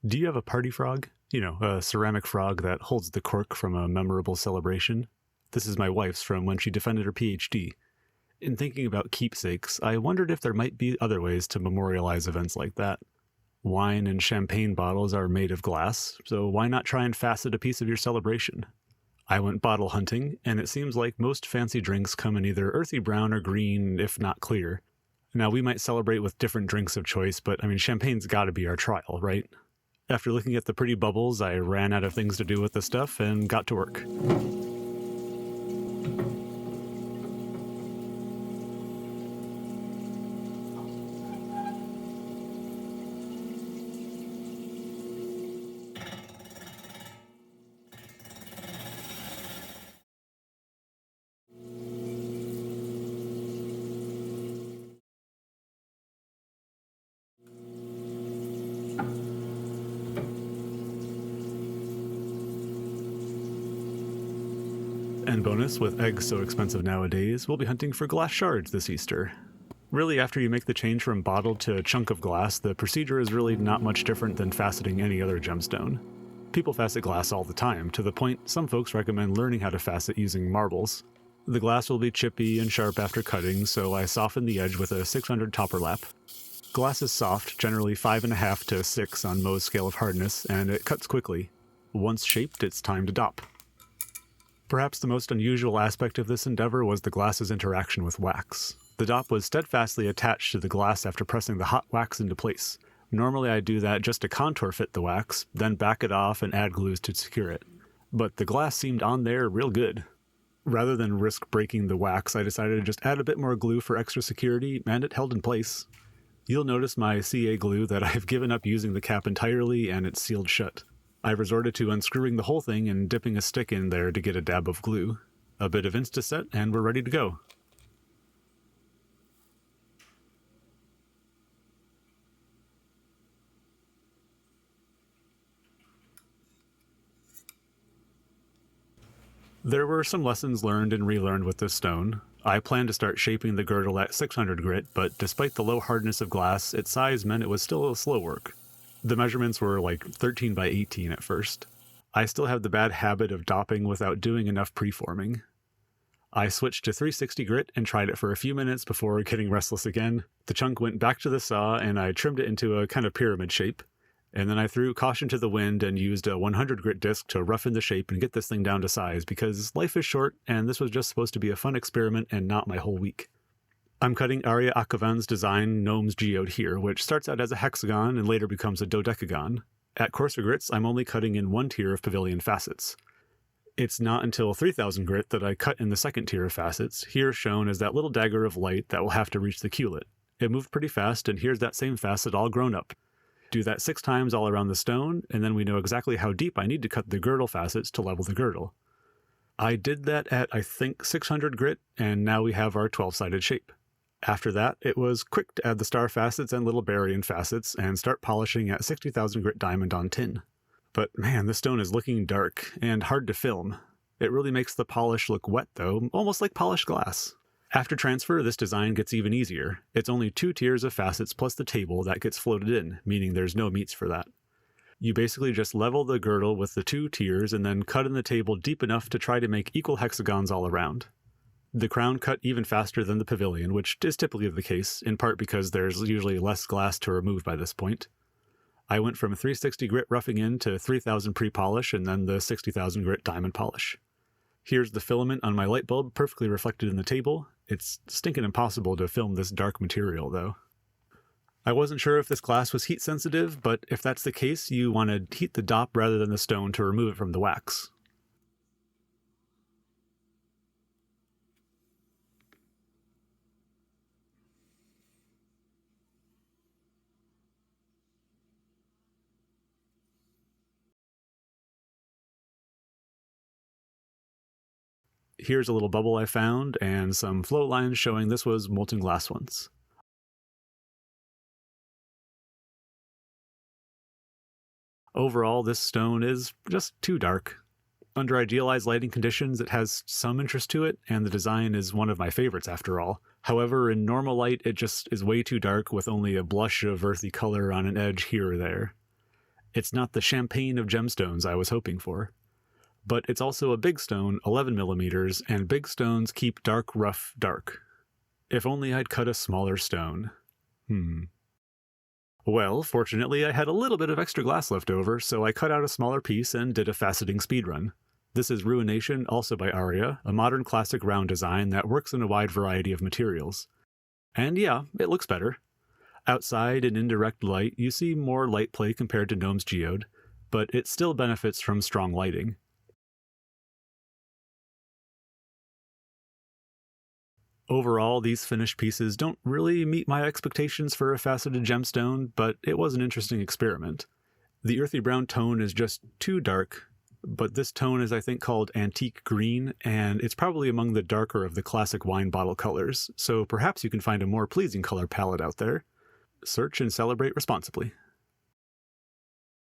Do you have a party frog? You know, a ceramic frog that holds the cork from a memorable celebration? This is my wife's from when she defended her PhD. In thinking about keepsakes, I wondered if there might be other ways to memorialize events like that. Wine and champagne bottles are made of glass, so why not try and facet a piece of your celebration? I went bottle hunting, and it seems like most fancy drinks come in either earthy brown or green, if not clear. Now, we might celebrate with different drinks of choice, but champagne's gotta be our trial, right? After looking at the pretty bubbles, I ran out of things to do with the stuff and got to work. And bonus, with eggs so expensive nowadays, we'll be hunting for glass shards this Easter. Really, after you make the change from bottle to chunk of glass, the procedure is really not much different than faceting any other gemstone. People facet glass all the time, to the point some folks recommend learning how to facet using marbles. The glass will be chippy and sharp after cutting, so I soften the edge with a 600 topper lap. Glass is soft, generally 5.5 to 6 on Mohs scale of hardness, and it cuts quickly. Once shaped, it's time to dop. Perhaps the most unusual aspect of this endeavor was the glass's interaction with wax. The dop was steadfastly attached to the glass after pressing the hot wax into place. Normally I do that just to contour fit the wax, then back it off and add glues to secure it. But the glass seemed on there real good. Rather than risk breaking the wax, I decided to just add a bit more glue for extra security, and it held in place. You'll notice my CA glue that I've given up using the cap entirely and it's sealed shut. I've resorted to unscrewing the whole thing and dipping a stick in there to get a dab of glue. A bit of Instaset, and we're ready to go. There were some lessons learned and relearned with this stone. I planned to start shaping the girdle at 600 grit, but despite the low hardness of glass, its size meant it was still a slow work. The measurements were like 13 by 18 at first. I still have the bad habit of dopping without doing enough preforming. I switched to 360 grit and tried it for a few minutes before getting restless again. The chunk went back to the saw and I trimmed it into a kind of pyramid shape. And then I threw caution to the wind and used a 100 grit disc to roughen the shape and get this thing down to size because life is short and this was just supposed to be a fun experiment and not my whole week. I'm cutting Arya Akavan's design Gnome's Geode here, which starts out as a hexagon and later becomes a dodecagon. At coarser grits, I'm only cutting in one tier of pavilion facets. It's not until 3000 grit that I cut in the second tier of facets, here shown as that little dagger of light that will have to reach the culet. It moved pretty fast, and here's that same facet all grown up. Do that 6 times all around the stone, and then we know exactly how deep I need to cut the girdle facets to level the girdle. I did that at, I think, 600 grit, and now we have our 12-sided shape. After that, it was quick to add the star facets and little Barian facets and start polishing at 60,000 grit diamond on tin. But man, this stone is looking dark and hard to film. It really makes the polish look wet though, almost like polished glass. After transfer, this design gets even easier. It's only 2 tiers of facets plus the table that gets floated in, meaning there's no meats for that. You basically just level the girdle with the 2 tiers and then cut in the table deep enough to try to make equal hexagons all around. The crown cut even faster than the pavilion, which is typically the case, in part because there's usually less glass to remove by this point. I went from 360 grit roughing in to 3000 pre-polish and then the 60,000 grit diamond polish. Here's the filament on my light bulb perfectly reflected in the table. It's stinking impossible to film this dark material though. I wasn't sure if this glass was heat sensitive, but if that's the case, you want to heat the dop rather than the stone to remove it from the wax. Here's a little bubble I found, and some flow lines showing this was molten glass once. Overall, this stone is just too dark. Under idealized lighting conditions, it has some interest to it, and the design is one of my favorites after all. However, in normal light, it just is way too dark with only a blush of earthy color on an edge here or there. It's not the champagne of gemstones I was hoping for. But it's also a big stone, 11 millimeters, and big stones keep dark rough dark. If only I'd cut a smaller stone. Well, fortunately I had a little bit of extra glass left over, so I cut out a smaller piece and did a faceting speedrun. This is Ruination, also by Aria, a modern classic round design that works in a wide variety of materials. And yeah, it looks better. Outside in indirect light, you see more light play compared to Gnome's Geode, but it still benefits from strong lighting. Overall, these finished pieces don't really meet my expectations for a faceted gemstone, but it was an interesting experiment. The earthy brown tone is just too dark, but this tone is I think called antique green, and it's probably among the darker of the classic wine bottle colors, so perhaps you can find a more pleasing color palette out there. Search and celebrate responsibly.